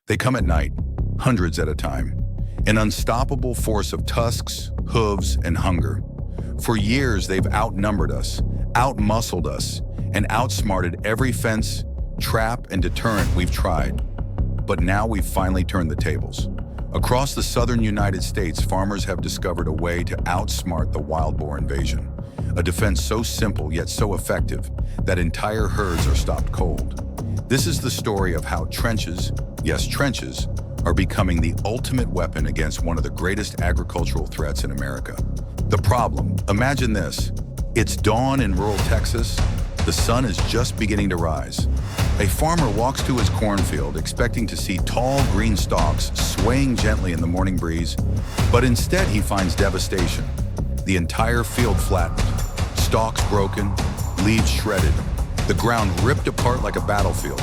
They come at night, hundreds at a time, an unstoppable force of tusks, hooves, and hunger. For years, they've outnumbered us, outmuscled us, and outsmarted every fence, trap, and deterrent we've tried. But now we've finally turned the tables. Across the southern United States, farmers have discovered a way to outsmart the wild boar invasion. A defense so simple yet so effective that entire herds are stopped cold. This is the story of how trenches, yes, trenches, are becoming the ultimate weapon against one of the greatest agricultural threats in America. The problem, imagine this. It's dawn in rural Texas. The sun is just beginning to rise. A farmer walks to his cornfield expecting to see tall green stalks swaying gently in the morning breeze, but instead he finds devastation. The entire field flattened, stalks broken, leaves shredded, the ground ripped apart like a battlefield.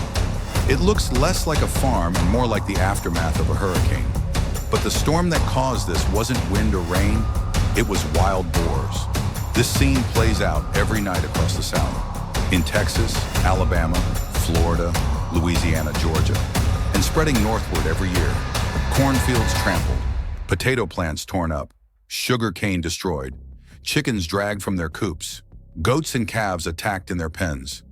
It looks less like a farm and more like the aftermath of a hurricane. But the storm that caused this wasn't wind or rain, it was wild boars. This scene plays out every night across the South, in Texas, Alabama, Florida, Louisiana, Georgia, and spreading northward every year. Cornfields trampled, potato plants torn up, sugar cane destroyed, chickens dragged from their coops, goats and calves attacked in their pens.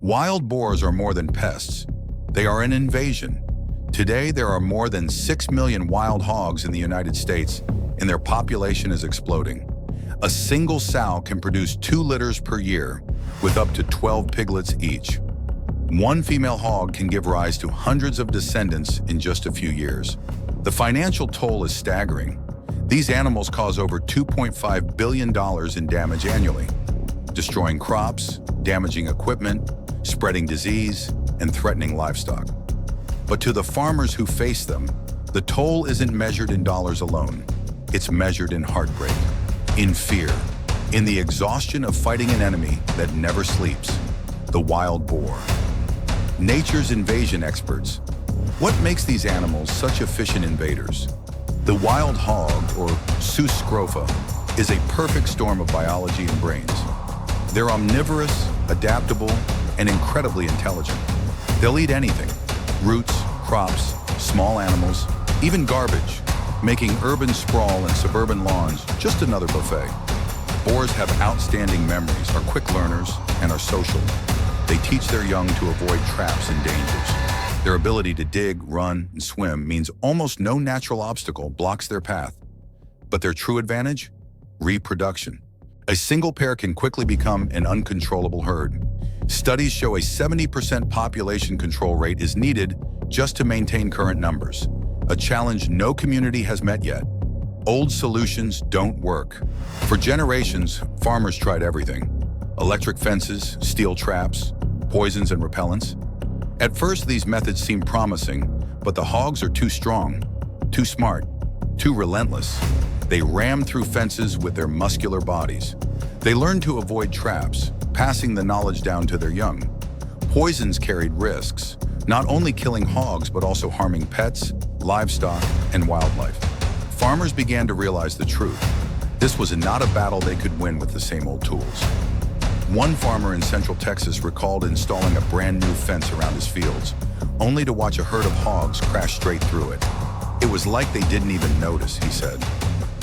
Wild boars are more than pests. They are an invasion. Today, there are more than 6 million wild hogs in the United States, and their population is exploding. A single sow can produce 2 litters per year, with up to 12 piglets each. One female hog can give rise to hundreds of descendants in just a few years. The financial toll is staggering. These animals cause over $2.5 billion in damage annually, destroying crops, damaging equipment, spreading disease, and threatening livestock. But to the farmers who face them, the toll isn't measured in dollars alone. It's measured in heartbreak, in fear, in the exhaustion of fighting an enemy that never sleeps, the wild boar. Nature's invasion experts. What makes these animals such efficient invaders? The wild hog, or Sus scrofa, is a perfect storm of biology and brains. They're omnivorous, adaptable, and incredibly intelligent. They'll eat anything, roots, crops, small animals, even garbage, making urban sprawl and suburban lawns just another buffet. Boars have outstanding memories, are quick learners, and are social. They teach their young to avoid traps and dangers. Their ability to dig, run, and swim means almost no natural obstacle blocks their path. But their true advantage? Reproduction. A single pair can quickly become an uncontrollable herd. Studies show a 70% population control rate is needed just to maintain current numbers, a challenge no community has met yet. Old solutions don't work. For generations, farmers tried everything: electric fences, steel traps, poisons and repellents. At first, these methods seemed promising, but the hogs are too strong, too smart, too relentless. They ram through fences with their muscular bodies. They learned to avoid traps, passing the knowledge down to their young. Poisons carried risks, not only killing hogs, but also harming pets, livestock, and wildlife. Farmers began to realize the truth. This was not a battle they could win with the same old tools. One farmer in central Texas recalled installing a brand new fence around his fields, only to watch a herd of hogs crash straight through it. It was like they didn't even notice, he said.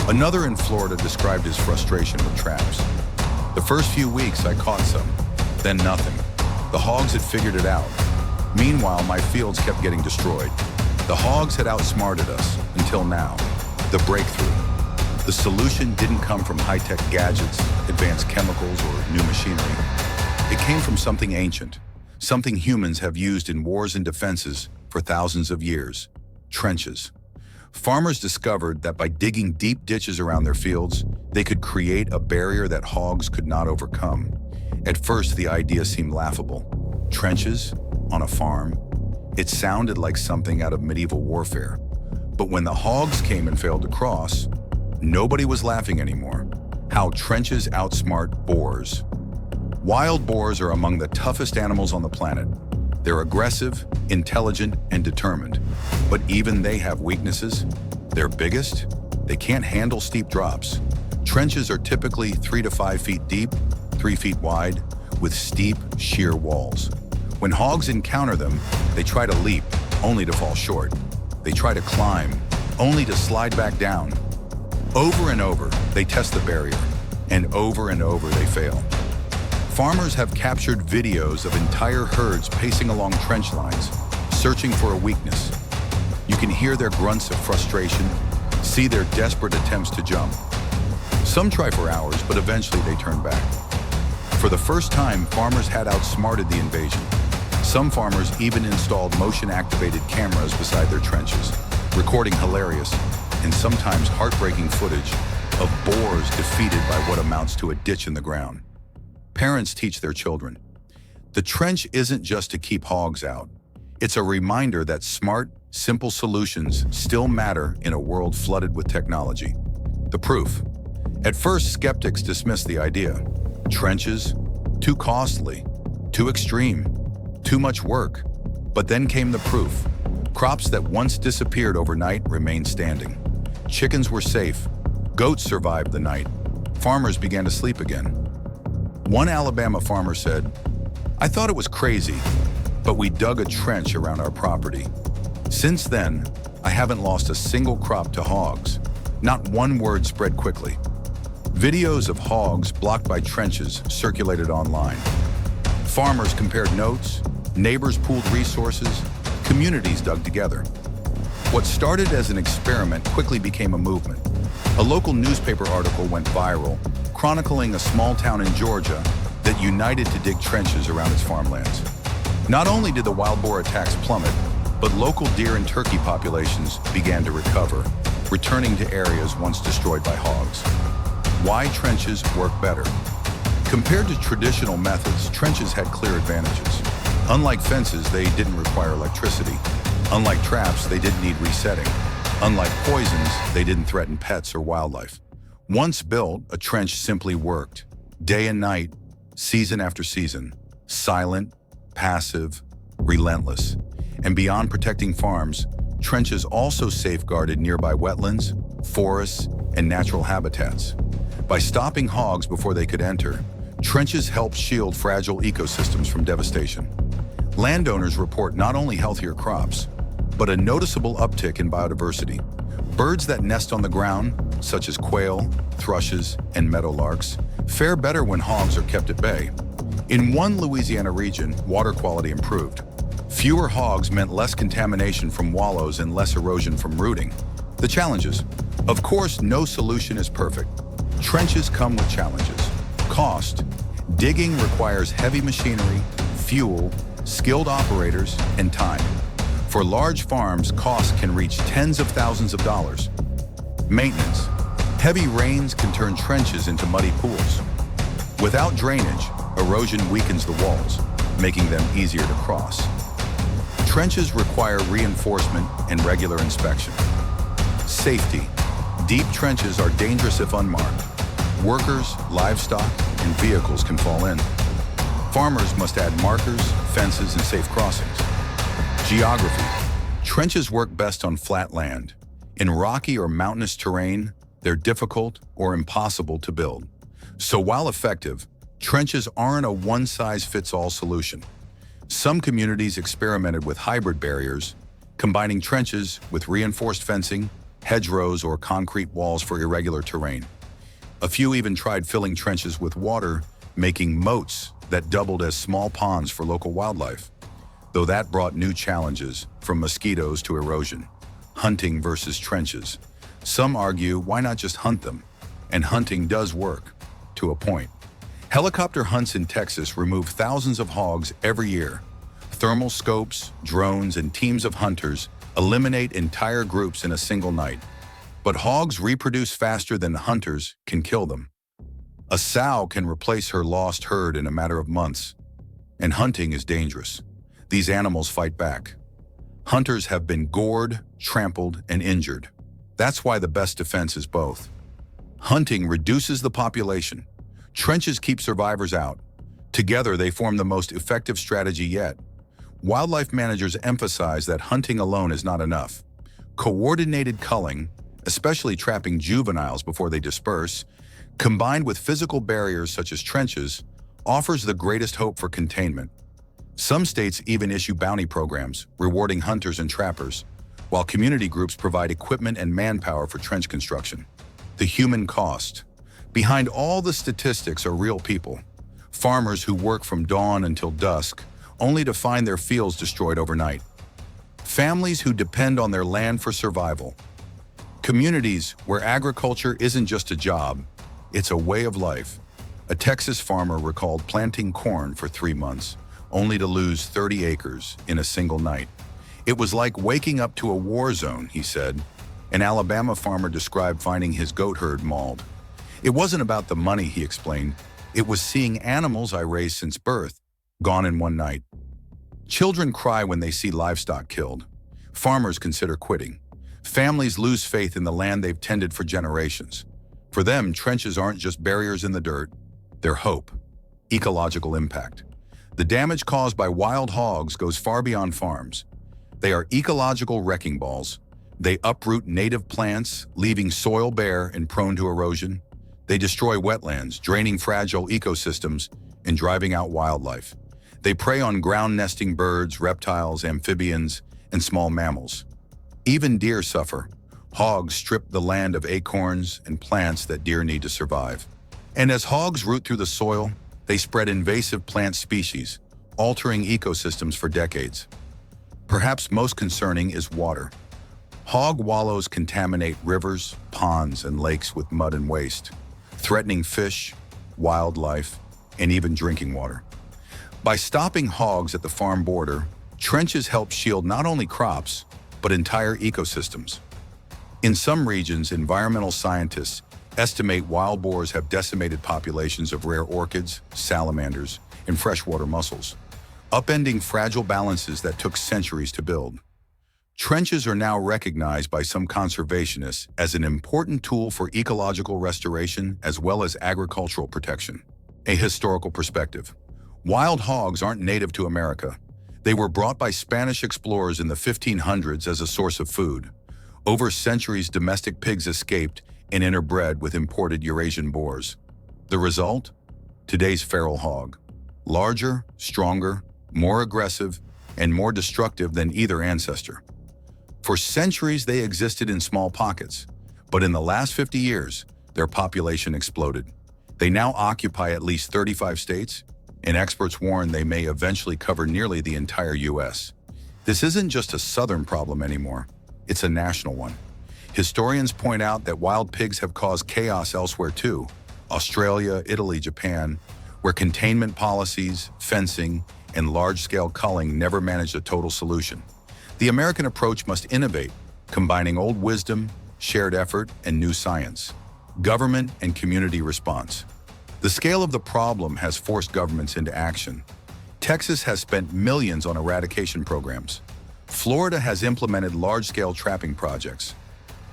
Another in Florida described his frustration with traps. The first few weeks I caught some, then nothing. The hogs had figured it out. Meanwhile, my fields kept getting destroyed. The hogs had outsmarted us, until now. The breakthrough. The solution didn't come from high-tech gadgets, advanced chemicals, or new machinery. It came from something ancient, something humans have used in wars and defenses for thousands of years: trenches. Farmers discovered that by digging deep ditches around their fields, they could create a barrier that hogs could not overcome. At first, the idea seemed laughable. Trenches? On a farm? It sounded like something out of medieval warfare. But when the hogs came and failed to cross, nobody was laughing anymore. How trenches outsmart boars. Wild boars are among the toughest animals on the planet. They're aggressive, intelligent, and determined. But even they have weaknesses. They're biggest. They can't handle steep drops. Trenches are typically 3 to 5 feet deep, 3 feet wide, with steep, sheer walls. When hogs encounter them, they try to leap, only to fall short. They try to climb, only to slide back down. Over and over, they test the barrier, and over they fail. Farmers have captured videos of entire herds pacing along trench lines, searching for a weakness. You can hear their grunts of frustration, see their desperate attempts to jump. Some try for hours, but eventually they turn back. For the first time, farmers had outsmarted the invasion. Some farmers even installed motion-activated cameras beside their trenches, recording hilarious and sometimes heartbreaking footage of boars defeated by what amounts to a ditch in the ground. Parents teach their children. The trench isn't just to keep hogs out. It's a reminder that smart, simple solutions still matter in a world flooded with technology. The proof. At first, skeptics dismissed the idea. Trenches? Too costly. Too extreme. Too much work. But then came the proof. Crops that once disappeared overnight remained standing. Chickens were safe. Goats survived the night. Farmers began to sleep again. One Alabama farmer said, "I thought it was crazy, but we dug a trench around our property. Since then, I haven't lost a single crop to hogs." Not one word spread quickly. Videos of hogs blocked by trenches circulated online. Farmers compared notes, neighbors pooled resources, communities dug together. What started as an experiment quickly became a movement. A local newspaper article went viral, chronicling a small town in Georgia that united to dig trenches around its farmlands. Not only did the wild boar attacks plummet, but local deer and turkey populations began to recover, returning to areas once destroyed by hogs. Why trenches work better? Compared to traditional methods, trenches had clear advantages. Unlike fences, they didn't require electricity. Unlike traps, they didn't need resetting. Unlike poisons, they didn't threaten pets or wildlife. Once built, a trench simply worked. Day and night, season after season. Silent, passive, relentless. And beyond protecting farms, trenches also safeguarded nearby wetlands, forests, and natural habitats. By stopping hogs before they could enter, trenches helped shield fragile ecosystems from devastation. Landowners report not only healthier crops, but a noticeable uptick in biodiversity. Birds that nest on the ground, such as quail, thrushes, and meadowlarks, fare better when hogs are kept at bay. In one Louisiana region, water quality improved. Fewer hogs meant less contamination from wallows and less erosion from rooting. The challenges. Of course, no solution is perfect. Trenches come with challenges. Cost. Digging requires heavy machinery, fuel, skilled operators, and time. For large farms, costs can reach tens of thousands of dollars. Maintenance. Heavy rains can turn trenches into muddy pools. Without drainage, erosion weakens the walls, making them easier to cross. Trenches require reinforcement and regular inspection. Safety. Deep trenches are dangerous if unmarked. Workers, livestock, and vehicles can fall in. Farmers must add markers, fences, and safe crossings. Geography. Trenches work best on flat land. In rocky or mountainous terrain, they're difficult or impossible to build. So while effective, trenches aren't a one-size-fits-all solution. Some communities experimented with hybrid barriers, combining trenches with reinforced fencing, hedgerows, or concrete walls for irregular terrain. A few even tried filling trenches with water, making moats that doubled as small ponds for local wildlife. Though that brought new challenges, from mosquitoes to erosion. Hunting versus trenches. Some argue, why not just hunt them? And hunting does work, to a point. Helicopter hunts in Texas remove thousands of hogs every year. Thermal scopes, drones, and teams of hunters eliminate entire groups in a single night. But hogs reproduce faster than hunters can kill them. A sow can replace her lost herd in a matter of months. And hunting is dangerous. These animals fight back. Hunters have been gored, trampled, and injured. That's why the best defense is both. Hunting reduces the population. Trenches keep survivors out. Together, they form the most effective strategy yet. Wildlife managers emphasize that hunting alone is not enough. Coordinated culling, especially trapping juveniles before they disperse, combined with physical barriers such as trenches, offers the greatest hope for containment. Some states even issue bounty programs, rewarding hunters and trappers, while community groups provide equipment and manpower for trench construction. The human cost. Behind all the statistics are real people. Farmers who work from dawn until dusk, only to find their fields destroyed overnight. Families who depend on their land for survival. Communities where agriculture isn't just a job, it's a way of life. A Texas farmer recalled planting corn for 3 months, only to lose 30 acres in a single night. It was like waking up to a war zone, he said. An Alabama farmer described finding his goat herd mauled. It wasn't about the money, he explained. It was seeing animals I raised since birth, gone in one night. Children cry when they see livestock killed. Farmers consider quitting. Families lose faith in the land they've tended for generations. For them, trenches aren't just barriers in the dirt, they're hope. Ecological impact. The damage caused by wild hogs goes far beyond farms. They are ecological wrecking balls. They uproot native plants, leaving soil bare and prone to erosion. They destroy wetlands, draining fragile ecosystems and driving out wildlife. They prey on ground-nesting birds, reptiles, amphibians, and small mammals. Even deer suffer. Hogs strip the land of acorns and plants that deer need to survive. And as hogs root through the soil, they spread invasive plant species, altering ecosystems for decades. Perhaps most concerning is water. Hog wallows contaminate rivers, ponds, and lakes with mud and waste, threatening fish, wildlife, and even drinking water. By stopping hogs at the farm border, trenches help shield not only crops, but entire ecosystems. In some regions, environmental scientists estimate wild boars have decimated populations of rare orchids, salamanders, and freshwater mussels, upending fragile balances that took centuries to build. Trenches are now recognized by some conservationists as an important tool for ecological restoration as well as agricultural protection. A historical perspective. Wild hogs aren't native to America. They were brought by Spanish explorers in the 1500s as a source of food. Over centuries, domestic pigs escaped and interbred with imported Eurasian boars. The result? Today's feral hog. Larger, stronger, more aggressive, and more destructive than either ancestor. For centuries, they existed in small pockets, but in the last 50 years, their population exploded. They now occupy at least 35 states, and experts warn they may eventually cover nearly the entire U.S. This isn't just a southern problem anymore, it's a national one. Historians point out that wild pigs have caused chaos elsewhere too. Australia, Italy, Japan, where containment policies, fencing, and large-scale culling never managed a total solution. The American approach must innovate, combining old wisdom, shared effort, and new science. Government and community response. The scale of the problem has forced governments into action. Texas has spent millions on eradication programs. Florida has implemented large-scale trapping projects.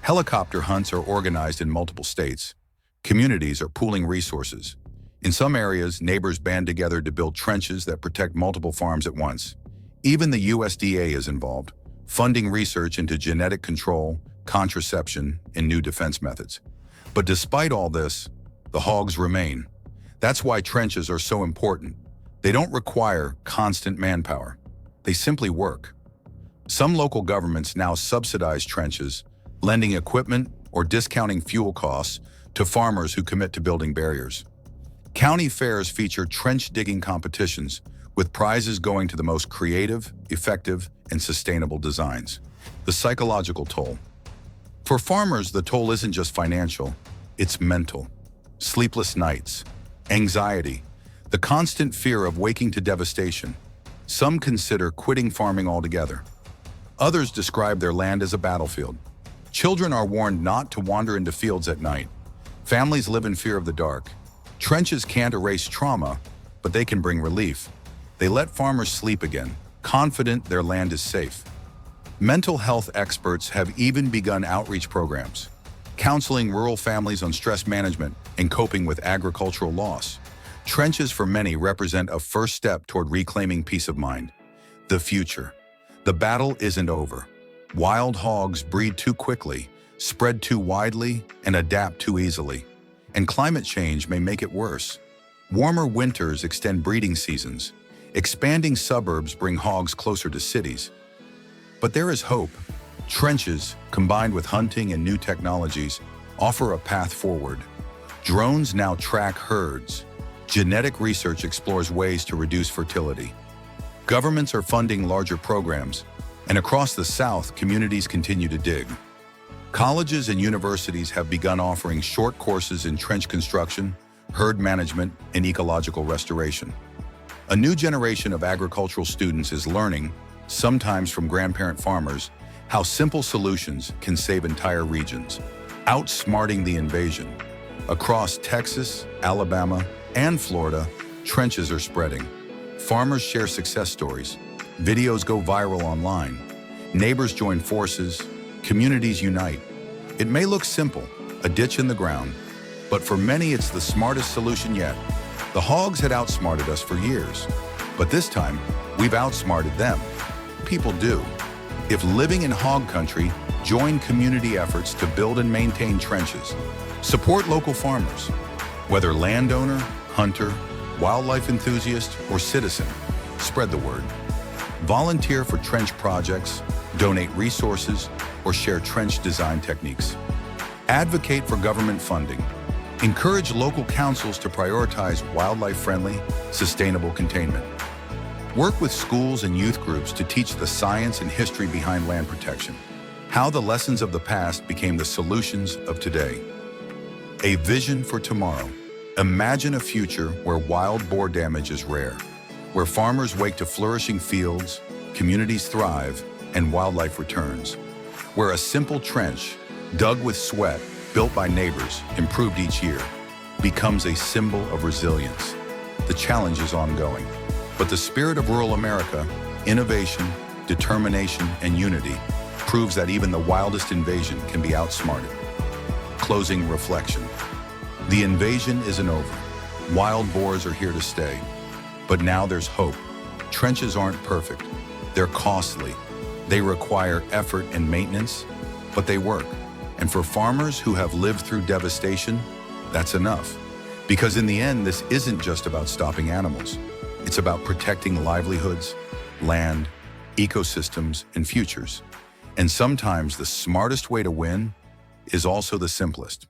Helicopter hunts are organized in multiple states. Communities are pooling resources. In some areas, neighbors band together to build trenches that protect multiple farms at once. Even the USDA is involved, funding research into genetic control, contraception, and new defense methods. But despite all this, the hogs remain. That's why trenches are so important. They don't require constant manpower. They simply work. Some local governments now subsidize trenches, lending equipment or discounting fuel costs to farmers who commit to building barriers. County fairs feature trench digging competitions, with prizes going to the most creative, effective, and sustainable designs. The psychological toll. For farmers, the toll isn't just financial, it's mental. Sleepless nights, anxiety, the constant fear of waking to devastation. Some consider quitting farming altogether. Others describe their land as a battlefield. Children are warned not to wander into fields at night. Families live in fear of the dark. Trenches can't erase trauma, but they can bring relief. They let farmers sleep again, confident their land is safe. Mental health experts have even begun outreach programs, counseling rural families on stress management and coping with agricultural loss. Trenches for many represent a first step toward reclaiming peace of mind. The future. The battle isn't over. Wild hogs breed too quickly, spread too widely, and adapt too easily. And climate change may make it worse. Warmer winters extend breeding seasons, Expanding suburbs bring hogs closer to cities. But there is hope. Trenches, combined with hunting and new technologies, offer a path forward. Drones now track herds. Genetic research explores ways to reduce fertility. Governments are funding larger programs, and across the South, communities continue to dig. Colleges and universities have begun offering short courses in trench construction, herd management, and ecological restoration. A new generation of agricultural students is learning, sometimes from grandparent farmers, how simple solutions can save entire regions. Outsmarting the invasion. Across Texas, Alabama, and Florida, trenches are spreading. Farmers share success stories. Videos go viral online. Neighbors join forces. Communities unite. It may look simple, a ditch in the ground, but for many it's the smartest solution yet. The hogs had outsmarted us for years, but this time we've outsmarted them. People do. If living in hog country, join community efforts to build and maintain trenches. Support local farmers. Whether landowner, hunter, wildlife enthusiast, or citizen, spread the word. Volunteer for trench projects, donate resources, or share trench design techniques. Advocate for government funding. Encourage local councils to prioritize wildlife-friendly, sustainable containment. Work with schools and youth groups to teach the science and history behind land protection, how the lessons of the past became the solutions of today. A vision for tomorrow. Imagine a future where wild boar damage is rare, where farmers wake to flourishing fields, communities thrive, and wildlife returns, where a simple trench, dug with sweat, built by neighbors, improved each year, becomes a symbol of resilience. The challenge is ongoing, but the spirit of rural America, innovation, determination, and unity proves that even the wildest invasion can be outsmarted. Closing reflection. The invasion isn't over. Wild boars are here to stay. But now there's hope. Trenches aren't perfect. They're costly. They require effort and maintenance, but they work. And for farmers who have lived through devastation, that's enough. Because in the end, this isn't just about stopping animals. It's about protecting livelihoods, land, ecosystems, and futures. And sometimes the smartest way to win is also the simplest.